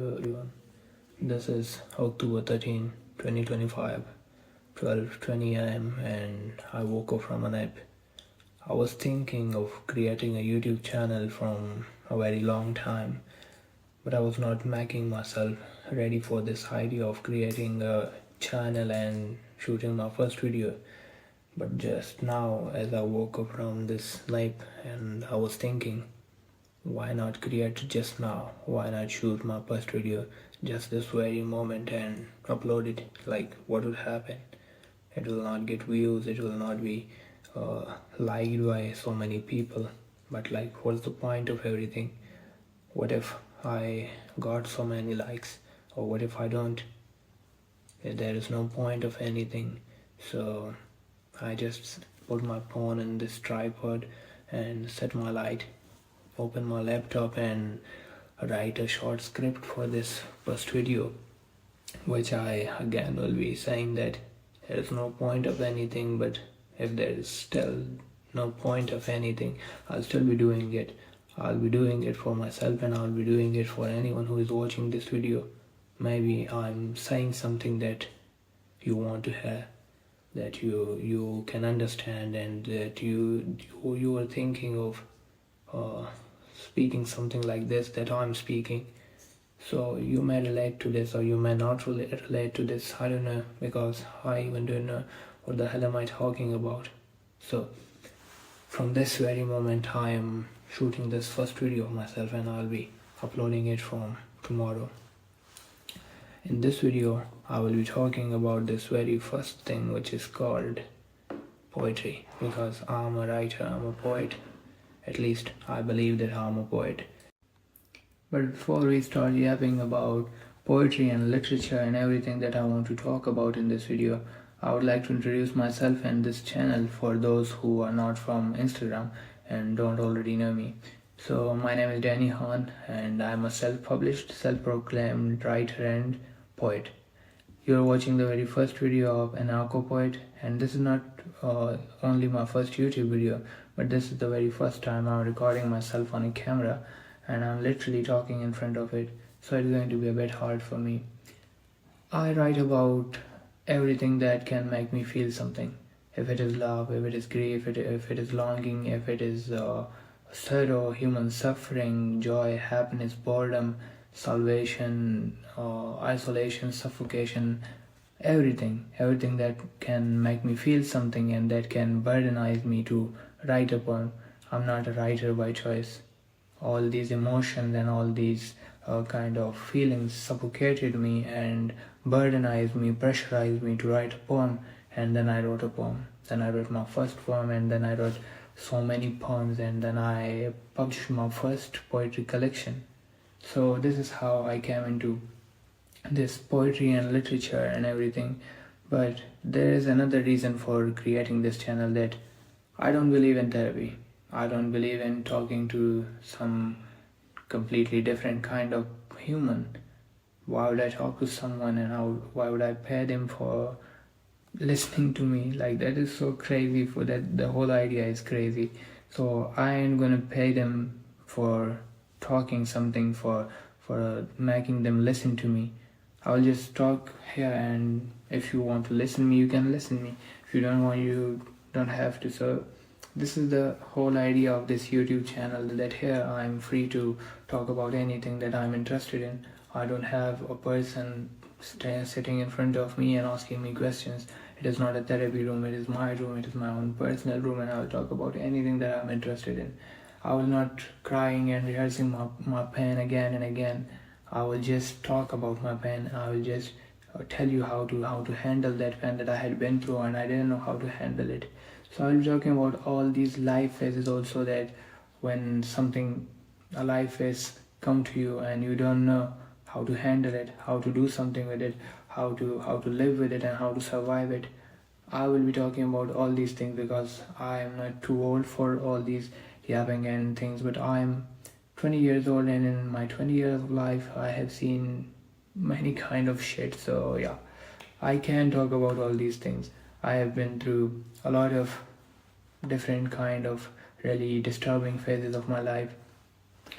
Hello everyone. This is October 13, 2025, 12:20 am, and I woke up from a nap. I was thinking of creating a YouTube channel from a very long time, but I was not making myself ready for this idea of creating a channel and shooting my first video. But just now, as I woke up from this nap, and I was thinking, why not create just now? Why not shoot my first video just this very moment and upload it? Like, what would happen? It will not get views, it will not be liked by so many people. But, like, what's the point of everything? What if I got so many likes? Or what if I don't? There is no point of anything. So, I just put my phone in this tripod and set my light, open my laptop and write a short script for this first video, which I again will be saying that there is no point of anything, but if there is still no point of anything, I'll still be doing it. I'll be doing it for myself and I'll be doing it for anyone who is watching this video. Maybe I'm saying something that you want to hear, that you can understand, and that you are thinking of speaking something like this that I'm speaking. So you may relate to this or you may not relate to this. I don't know, because I even don't know what the hell am I talking about. So from this very moment I am shooting this first video of myself and I'll be uploading it from tomorrow. In this video I will be talking about this very first thing, which is called poetry, because I'm a writer, I'm a poet. At least I believe that I'm a poet. But before we start yapping about poetry and literature and everything that I want to talk about in this video, I would like to introduce myself and this channel for those who are not from Instagram and don't already know me. So my name is Danny Han and I'm a self-published, self-proclaimed writer and poet. You're watching the very first video of Anarcho-Poet, and this is not only my first YouTube video, but this is the very first time I'm recording myself on a camera and I'm literally talking in front of it, so it's going to be a bit hard for me. I write about everything that can make me feel something. If it is love, if it is grief, if it is longing, if it is sorrow, human suffering, joy, happiness, boredom, salvation, isolation, suffocation, everything that can make me feel something and that can burdenize me to write a poem. I'm not a writer by choice. All these emotions and all these kind of feelings suffocated me and burdenized me, pressurized me to write a poem, and then I wrote a poem. Then I wrote my first poem, and then I wrote so many poems, and then I published my first poetry collection. So this is how I came into this poetry and literature and everything. But there is another reason for creating this channel, that I don't believe in therapy. I don't believe in talking to some completely different kind of human. Why would I talk to someone and why would I pay them for listening to me? Like, that is so crazy. For that, the whole idea is crazy. So I ain't gonna pay them for talking something, for making them listen to me. I'll just talk here, and if you want to listen me, you can listen me. If you don't want, you don't have to. So this is the whole idea of this YouTube channel, that here I'm free to talk about anything that I'm interested in. I don't have a person sitting in front of me and asking me questions. It is not a therapy room, it is my room, it is my own personal room, and I'll talk about anything that I'm interested in. I will not crying and rehearsing my pain again and again. I will just talk about my pain. I will just tell you how to handle that pain that I had been through and I didn't know how to handle it. So I'll be talking about all these life phases also, that when a life phase come to you and you don't know how to handle it, how to do something with it, how to live with it and how to survive it. I will be talking about all these things because I am not too old for all these yapping and things, but I'm 20 years old, and in my 20 years of life I have seen many kind of shit. So yeah, I can talk about all these things. I have been through a lot of different kind of really disturbing phases of my life.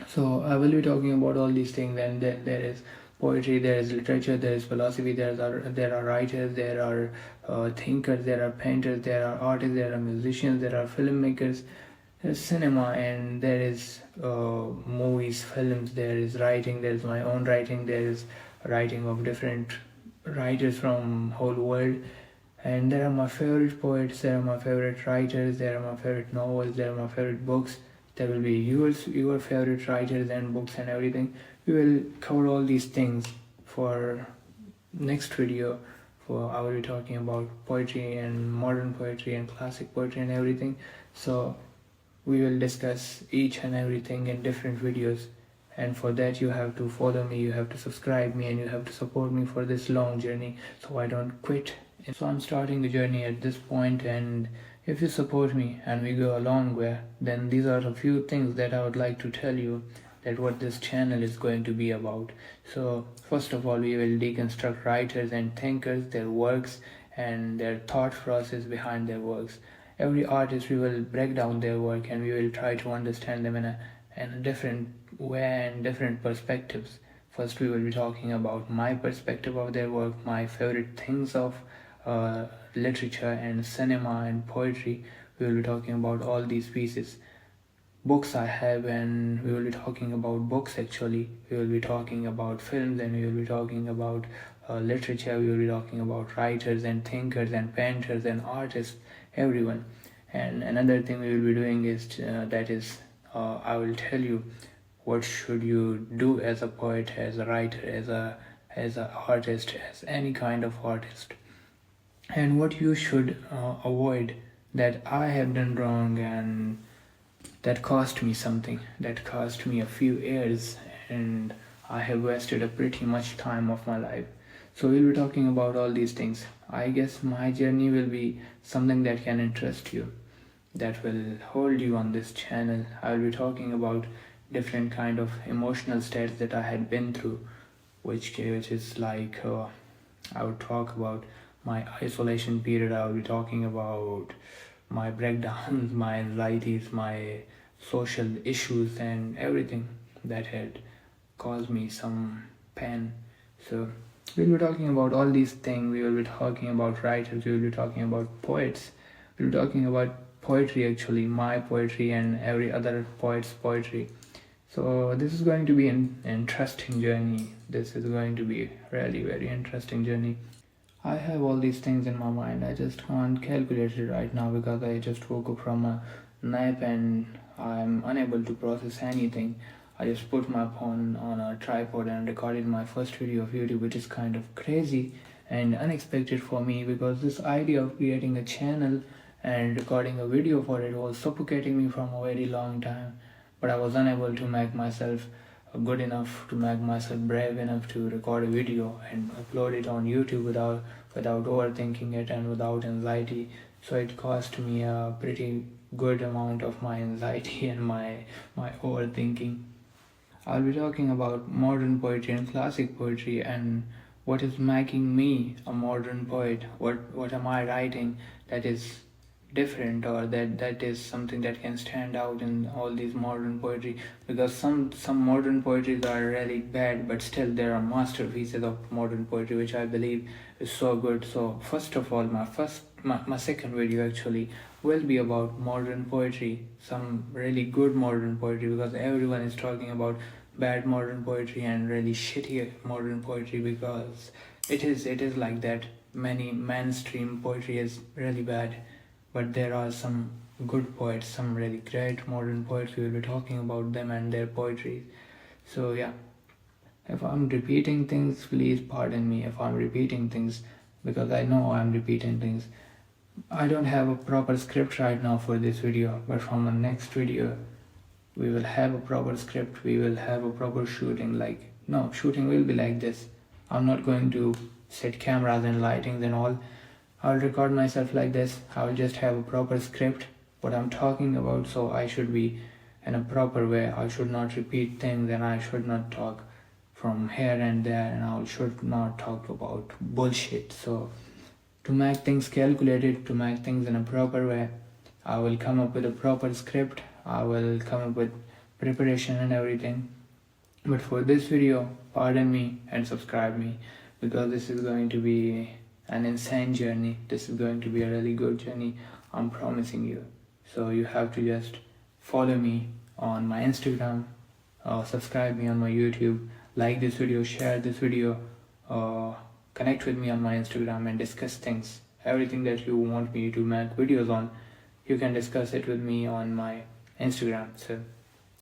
So I will be talking about all these things, and then there is poetry, there is literature, there is philosophy, there are writers, there are thinkers, there are painters, there are artists, there are musicians, there are filmmakers, there's cinema, and there is movies, films, there is writing, there is my own writing, there is writing of different writers from whole world, and there are my favorite poets, there are my favorite writers, there are my favorite novels, there are my favorite books, there will be your favorite writers and books and everything. We will cover all these things for next video. For I will be talking about poetry and modern poetry and classic poetry and everything. So we will discuss each and everything in different videos, and for that you have to follow me, you have to subscribe me, and you have to support me for this long journey so I don't quit. So I'm starting the journey at this point, and if you support me and we go a long way, then these are a few things that I would like to tell you that what this channel is going to be about. So first of all, we will deconstruct writers and thinkers, their works and their thought process behind their works. Every artist, we will break down their work and we will try to understand them in a different way and different perspectives. First, we will be talking about my perspective of their work, my favorite things of literature and cinema and poetry. We will be talking about all these pieces. Books I have, and we will be talking about books actually. We will be talking about films, and we will be talking about literature. We will be talking about writers and thinkers and painters and artists, everyone. And another thing we will be doing is I will tell you what should you do as a poet, as a writer, as a artist, as any kind of artist, and what you should avoid that I have done wrong and that cost me something, that cost me a few years, and I have wasted a pretty much time of my life. So we'll be talking about all these things. I guess my journey will be something that can interest you, that will hold you on this channel. I will be talking about different kind of emotional states that I had been through, which is like I would talk about my isolation period. I will be talking about my breakdowns, my anxieties, my social issues, and everything that had caused me some pain. So we'll be talking about all these things. We will be talking about writers, we will be talking about poets, we'll be talking about poetry actually, my poetry and every other poet's poetry. So this is going to be an interesting journey. This is going to be really very interesting journey. I have all these things in my mind. I just can't calculate it right now because I just woke up from a nap and I'm unable to process anything. I just put my phone on a tripod and recorded my first video of YouTube, which is kind of crazy and unexpected for me because this idea of creating a channel and recording a video for it was suffocating me from a very long time. But I was unable to make myself good enough, to make myself brave enough to record a video and upload it on YouTube without overthinking it and without anxiety. So it cost me a pretty good amount of my anxiety and my overthinking. I'll be talking about modern poetry and classic poetry and what is making me a modern poet. What am I writing that is different, or that is something that can stand out in all these modern poetry, because some modern poetries are really bad, but still there are masterpieces of modern poetry which I believe is so good. So first of all, my second video actually will be about modern poetry, some really good modern poetry, because everyone is talking about bad modern poetry and really shitty modern poetry, because it is like that. Many mainstream poetry is really bad, but there are some good poets, some really great modern poets. We will be talking about them and their poetry. So yeah, if I'm repeating things, please pardon me if I'm repeating things, because I know I'm repeating things. I don't have a proper script right now for this video, but from the next video we will have a proper script, we will have a proper shooting. Shooting will be like this. I'm not going to set cameras and lightings and all. I'll record myself like this. I'll just have a proper script, what I'm talking about, so I should be in a proper way. I should not repeat things, and I should not talk from here and there, and I should not talk about bullshit. So to make things calculated, to make things in a proper way, I will come up with a proper script. I will come up with preparation and everything. But for this video, pardon me and subscribe me, because this is going to be an insane journey. This is going to be a really good journey, I'm promising you. So you have to just follow me on my Instagram, subscribe me on my YouTube, like this video, share this video, connect with me on my Instagram and discuss things. Everything that you want me to make videos on, you can discuss it with me on my Instagram. So